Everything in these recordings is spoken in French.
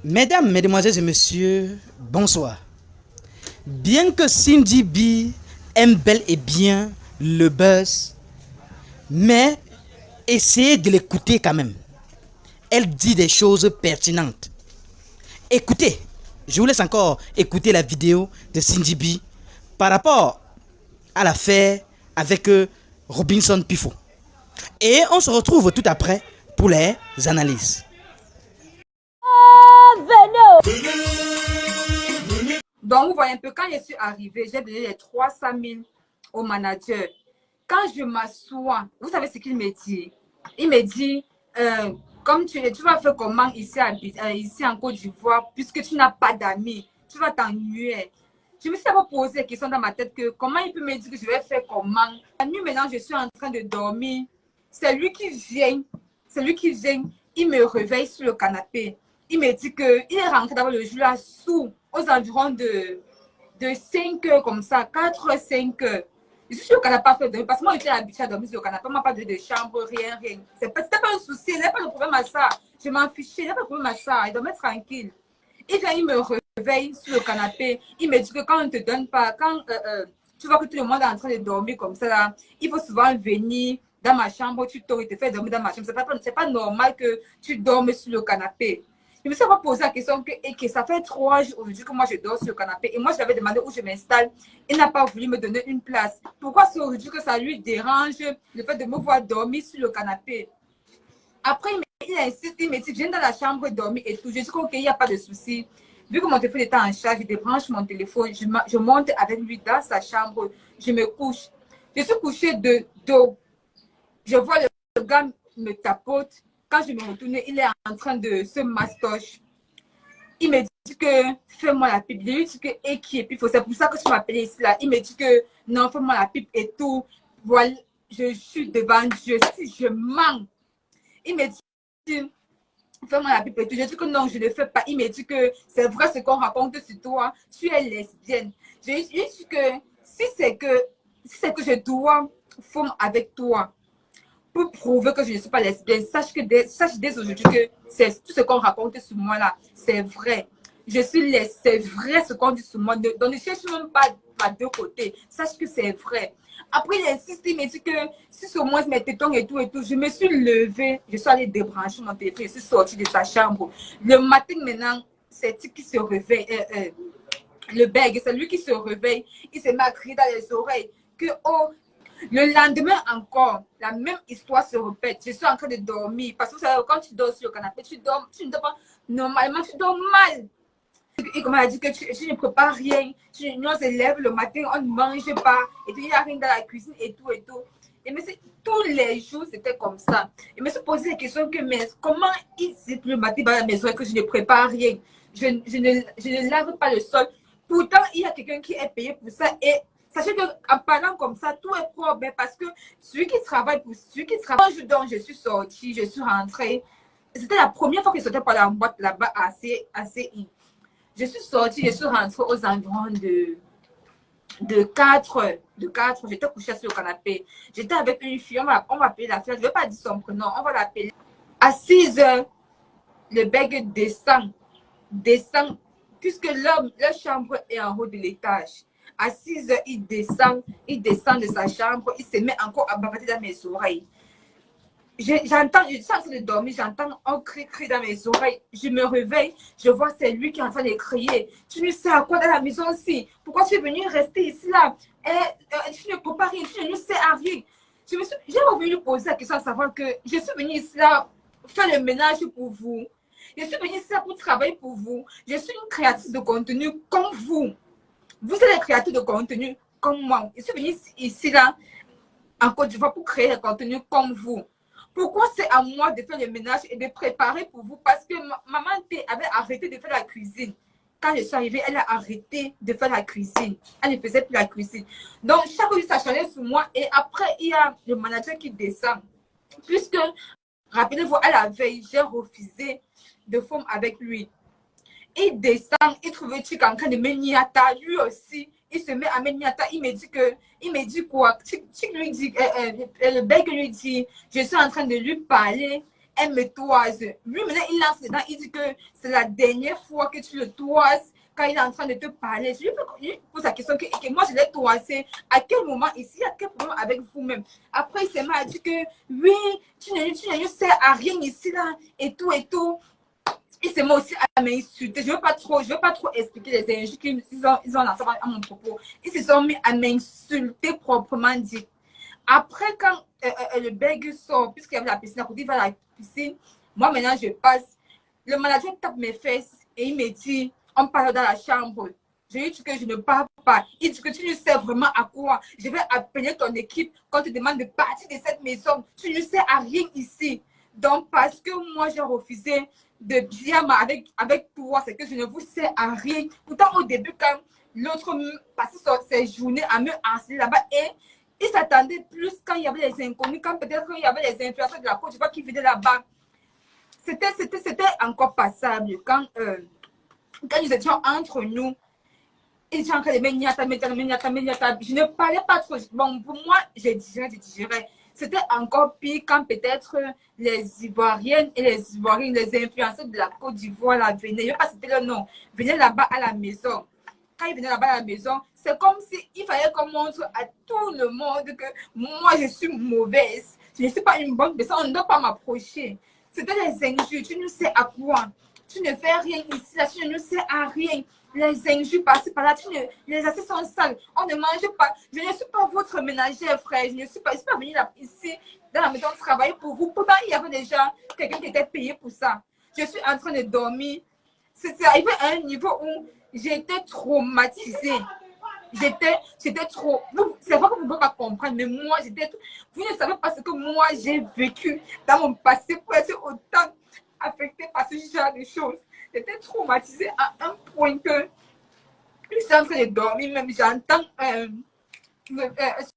Mesdames, Mesdemoiselles et Messieurs, bonsoir. Bien que Cindy B aime bel et bien le buzz, mais essayez de l'écouter quand même. Elle dit des choses pertinentes. Écoutez, je vous laisse encore écouter la vidéo de Cindy B par rapport à l'affaire avec Robinson Pifo. Et on se retrouve tout après pour les analyses. Donc, vous voyez un peu, quand je suis arrivée, j'ai donné les 300 000 au manager. Quand je m'assois, vous savez ce qu'il me dit? Il me dit, comme tu vas faire comment ici en Côte d'Ivoire, puisque tu n'as pas d'amis, tu vas t'ennuyer. Je me suis d'abord posé la question dans ma tête que comment il peut me dire que je vais faire comment? La nuit, maintenant, je suis en train de dormir. C'est lui qui vient, il me réveille sur le canapé. Il me dit qu'il est rentré d'abord le jour là sous, aux environs de 5 heures comme ça, 4 heures, 5 heures. Je suis sûre qu'elle n'a pas fait dormir parce que moi j'étais habituée à dormir sur le canapé, on m'a pas donné de chambre, rien. C'était pas un souci, il n'y a pas de problème à ça. Je m'en fichais, il n'y a pas de problème à ça, il dormait tranquille. Et vient, il me réveille sur le canapé, il me dit que quand on ne te donne pas, quand tu vois que tout le monde est en train de dormir comme ça, là, il faut souvent venir dans ma chambre, tu dors, il te fait dormir dans ma chambre. C'est pas normal que tu dormes sur le canapé. Je me suis pas posé la question que ça fait 3 jours aujourd'hui que moi je dors sur le canapé. Et moi je lui avais demandé où je m'installe. Il n'a pas voulu me donner une place. Pourquoi c'est aujourd'hui que ça lui dérange le fait de me voir dormir sur le canapé? Après, il insiste, il me dit, viens dans la chambre dormir et tout. Je dis ok, il n'y a pas de souci. Vu que mon téléphone était en charge, je débranche mon téléphone, je monte avec lui dans sa chambre, je me couche. Je suis couchée de dos. Je vois le gars me tapote. Quand je me retourne, il est en train de se mastoche. Il me dit que fais-moi la pipe. Je lui dis que et qui est pipe. C'est pour ça que je m'appelle ici là. Il me dit que non, fais-moi la pipe et tout. Voilà, je suis devant Dieu. Si je mens, il me dit fais-moi la pipe et tout. Je dis que non, je ne le fais pas. Il me dit que c'est vrai ce qu'on raconte sur toi. Tu es lesbienne. Je lui dis que si c'est que je dois faire avec toi pour prouver que je ne suis pas lesbienne, sache dès aujourd'hui que c'est tout ce qu'on raconte sur moi là, c'est vrai. Je suis lesbienne, c'est vrai ce qu'on dit sur moi. Donc ne cherche même pas à deux côtés. Sache que c'est vrai. Après, il insiste, il me dit que si c'est au moins mes tétons et tout, je me suis levée, je suis allée débrancher mon téléphone, je suis sortie de sa chambre. Le matin maintenant, c'est lui qui se réveille, le bègue, c'est lui qui se réveille, il se met à crier dans les oreilles que oh, le lendemain encore, la même histoire se répète. Je suis en train de dormir. Parce que vous savez, quand tu dors sur le canapé, tu ne dors pas normalement, tu dors mal. Et comme elle a dit que tu ne prépares rien, on se lève le matin, on ne mange pas, et puis il n'y a rien dans la cuisine et tout et tout. Et mais tous les jours, c'était comme ça. Et je me suis posé la question que, mais comment il dit le matin dans la maison et que je ne prépare rien? Je ne lave pas le sol. Pourtant, il y a quelqu'un qui est payé pour ça. Et sachez qu'en parlant comme ça, tout est propre. Parce que celui qui travaille, donc je suis sortie, je suis rentrée. C'était la première fois que je sortais par la boîte là-bas assez. Je suis sortie, je suis rentrée aux environs de 4 heures. J'étais couchée sur le canapé. J'étais avec une fille, on va appeler la fille. Je ne vais pas dire son prénom, on va l'appeler. À 6 heures, le bègue descend, puisque leur chambre est en haut de l'étage. À 6 heures, il descend de sa chambre, il se met encore à bavarder dans mes oreilles. J'entends, je suis en train de dormir, j'entends un cri dans mes oreilles. Je me réveille, je vois c'est lui qui est en train de crier. Tu ne sais à quoi dans la maison aussi? Pourquoi tu es venu rester ici là? Tu ne peux pas rien, tu ne sais à rien. J'ai voulu lui poser la question à savoir que je suis venue ici là faire le ménage pour vous. Je suis venue ici là pour travailler pour vous. Je suis une créatrice de contenu comme vous. Vous êtes des créateurs de contenu comme moi. Je suis venue ici là en Côte d'Ivoire pour créer des contenus comme vous. Pourquoi c'est à moi de faire le ménage et de préparer pour vous? Parce que maman avait arrêté de faire la cuisine. Quand je suis arrivée, elle a arrêté de faire la cuisine. Elle ne faisait plus la cuisine. Donc, chaque jour, ça changeait sur moi. Et après, il y a le manager qui descend. Puisque, rappelez-vous, à la veille, j'ai refusé de former avec lui. Il descend, il trouve Chick en train de me niata, lui aussi. Il se met à me niata, il me dit quoi? Chick lui dit, le bègue lui dit, je suis en train de lui parler. elle me toise. Lui, maintenant, il lance dedans, il dit que c'est la dernière fois que tu le toises quand il est en train de te parler. Je lui pose la question que moi, je l'ai toisé. À quel moment ici, à quel problème avec vous-même? Après, il s'est mis à dire que oui, tu ne sais à rien ici, là, et tout, et tout. Il s'est mis aussi à m'insulter. Je ne veux pas trop expliquer les injures qu'ils ont lancées à mon propos. Ils se sont mis à m'insulter proprement dit. Après, quand le bègue sort, puisqu'il y avait la piscine à côté, il va à la piscine, moi maintenant je passe. Le manager tape mes fesses et il me dit, on parle dans la chambre. Je lui dis que je ne parle pas. Il dit que tu ne sais vraiment à quoi. Je vais appeler ton équipe quand tu demandes de partir de cette maison. Tu ne sais à rien ici. Donc, parce que moi, j'ai refusé de bien avec toi, c'est que je ne vous sais à rien. Pourtant, au début, quand l'autre passait ses journées à me harceler là-bas, et il s'attendait plus quand il y avait les inconnus, quand peut-être il y avait les influenceurs de la Côte d'Ivoire qui venaient là-bas. C'était encore passable. Quand nous étions entre nous, ils étaient en train de me niata. Je ne parlais pas trop. Bon, pour moi, je digérais. C'était encore pire quand peut-être les Ivoiriennes et les Ivoiriens, les influenceurs de la Côte d'Ivoire là, venaient. Je ne vais pas citer le nom. Venaient là-bas à la maison. Quand ils venaient là-bas à la maison, c'est comme s'il fallait qu'on montre à tout le monde que moi, je suis mauvaise. Je ne suis pas une bonne personne. On ne doit pas m'approcher. C'était les injures. Tu ne sais à quoi. Tu ne fais rien ici. Là, tu ne sais à rien. Les injures passent par là. Les assiettes sont sales. On ne mange pas. Je ne suis pas votre ménagère, frère. Je ne suis pas venue là, ici dans la maison travailler pour vous. Pourtant, il y avait déjà quelqu'un qui était payé pour ça. Je suis en train de dormir. C'est arrivé à un niveau où j'étais traumatisée. J'étais trop. C'est pas que vous ne pouvez pas comprendre, mais moi, vous ne savez pas ce que moi, j'ai vécu dans mon passé pour être autant affectée par ce genre de choses. J'étais traumatisée à un point que je suis en train de dormir, même j'entends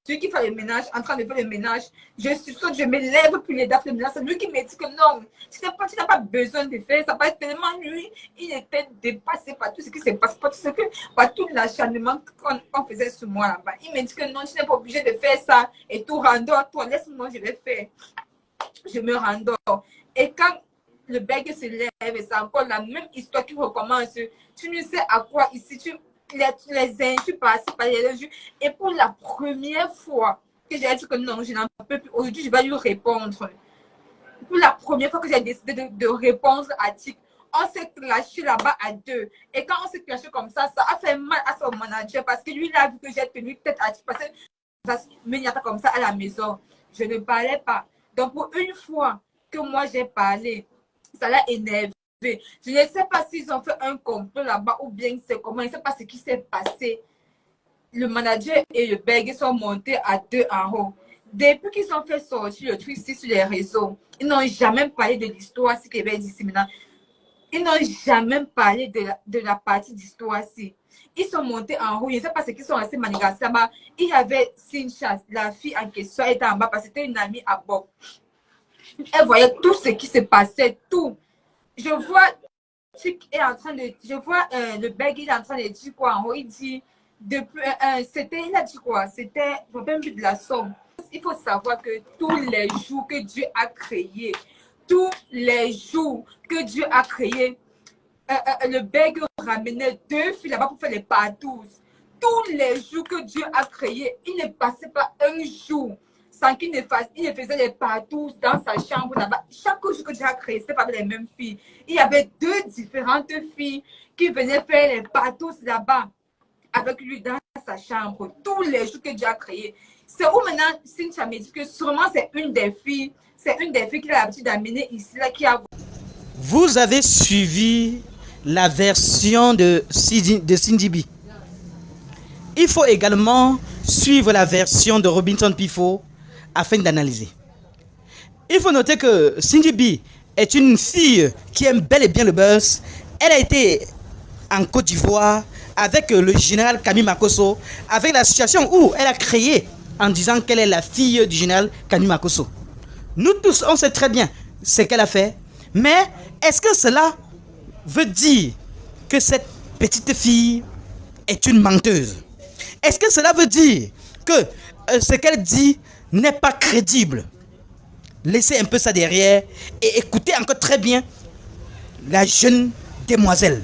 celui qui fait le ménage, en train de faire le ménage. Je suis sûre que je me lève pour les dates de ménage. C'est lui qui me dit que non, tu n'as pas besoin de faire ça. Pas tellement lui, il était dépassé par tout ce qui s'est passé, par tout l'acharnement qu'on faisait sur moi là-bas. Il me dit que non, tu n'es pas obligé de faire ça et tout, rendors-toi, laisse-moi, je vais faire. Je me rendors. Et quand le bègue se lève, et c'est encore la même histoire qui recommence. Tu ne sais à quoi ici, les injures passent par les injures. Et pour la première fois que j'ai dit que non, je n'en peux plus, aujourd'hui, je vais lui répondre. Pour la première fois que j'ai décidé de répondre à Tic, on s'est clashé là-bas à deux. Et quand on s'est clashé comme ça a fait mal à son manager parce que lui, il a vu que j'ai tenu tête à Tic parce que ça me n'y a pas comme ça à la maison. Je ne parlais pas. Donc, pour une fois que moi, j'ai parlé, ça l'a énervé. Je ne sais pas s'ils ont fait un complot là-bas ou bien c'est comment. Je ne sais pas ce qui s'est passé. Le manager et le bègue sont montés à deux en haut. Depuis qu'ils ont fait sortir le truc ici sur les réseaux, ils n'ont jamais parlé de l'histoire ce qu'ils avaient dit ici maintenant. Ils n'ont jamais parlé de la partie d'histoire-ci. Ils sont montés en haut. Je ne sais pas ce qu'ils sont restés manigancés là-bas. Il y avait Sincha, la fille en question, elle était en bas parce que c'était une amie à Bob. Elle voyait tout ce qui se passait, tout. Je vois je vois le bègue, il est en train de dire quoi en haut. Il dit, il a dit quoi? C'était, je ne sais même plus de la somme. Il faut savoir que tous les jours que Dieu a créé, tous les jours que Dieu a créé, le bègue ramenait deux filles là-bas pour faire les partous. Tous les jours que Dieu a créé, il ne passait pas un jour sans qu'il ne faisait les partous dans sa chambre là-bas. Chaque jour que Dieu a créé, ce n'était pas les mêmes filles. Il y avait deux différentes filles qui venaient faire les partous là-bas avec lui dans sa chambre. Tous les jours que Dieu a créé. C'est où maintenant Cynthia me dit que sûrement c'est une des filles qu'il a l'habitude d'amener ici, là, qui a... Vous avez suivi la version de Cindy B. Il faut également suivre la version de Robinson Pifo afin d'analyser. Il faut noter que Cindy B est une fille qui aime bel et bien le buzz. Elle a été en Côte d'Ivoire avec le général Kami Makosso, avec l'association où elle a créé en disant qu'elle est la fille du général Kami Makosso. Nous tous, on sait très bien ce qu'elle a fait, mais est-ce que cela veut dire que cette petite fille est une menteuse? Est-ce que cela veut dire que ce qu'elle dit n'est pas crédible? Laissez un peu ça derrière et écoutez encore très bien la jeune demoiselle.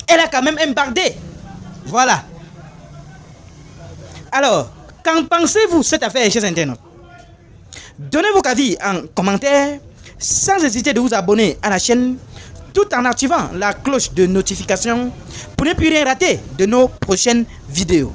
Elle a quand même embardé. Voilà. Alors, qu'en pensez-vous cette affaire, chers internautes? Donnez vos avis en commentaire sans hésiter de vous abonner à la chaîne tout en activant la cloche de notification pour ne plus rien rater de nos prochaines vidéos.